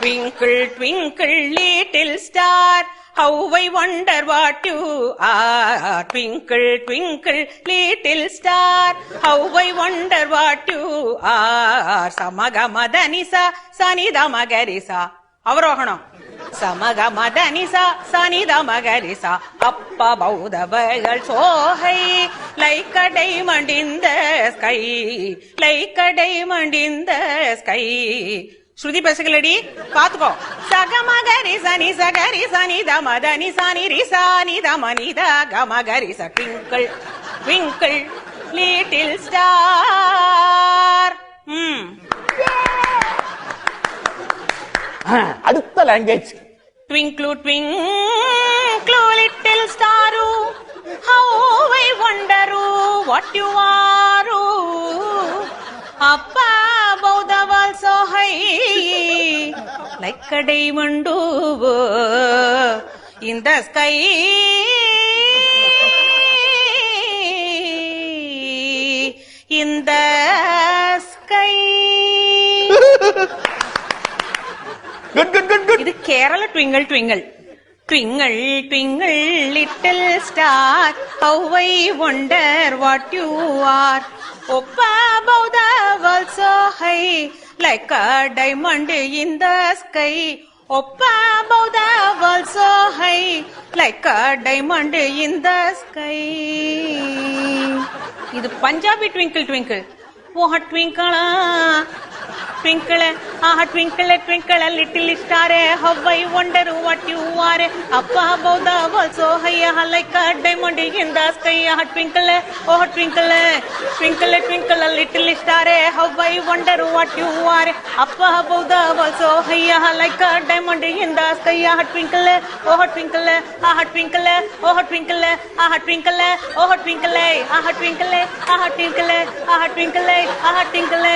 Twinkle, twinkle, little star, how I wonder what you are. Twinkle, twinkle, little star, how I wonder what you are. Samagamadhanisa, Sanidamagarisa. அவரோகணம். சமகமதனிசா சனிதமகரிசா அப்ப பௌதவர்கள் சோகை like a diamond in the sky, like a diamond in the sky. ஸ்ருதி பேசுகளடி பாத்துக்கோ. சகமகரி சனி சகரி சனி தமதனி சனி Risa நிதமனித கமகரி ச twinkle twinkle little star. அடுத்த language. Twinkle, twinkle, little star, how I wonder what you are. Up above the world so high, like a diamond in the sky. In the sky. Good, good, good, good. இது Kerala twinkle twinkle. Twinkle, twinkle, little star, how I wonder what you are. Up above the world so high, like a diamond in the sky. Up above the world so high, like a diamond in the sky. இது Punjabi twinkle twinkle. ஓஹ ட்விங்கிளா twinkle, twinkle, twinkle, little star, how I wonder what you are. Up above the world so high, like a diamond in the sky. Twinkle, oh twinkle, twinkle, twinkle, little star, how I wonder what you are. Up above the world so high, like a diamond in the sky. Twinkle, oh twinkle, twinkle, oh twinkle, twinkle, oh twinkle, twinkle, twinkle, twinkle, twinkle.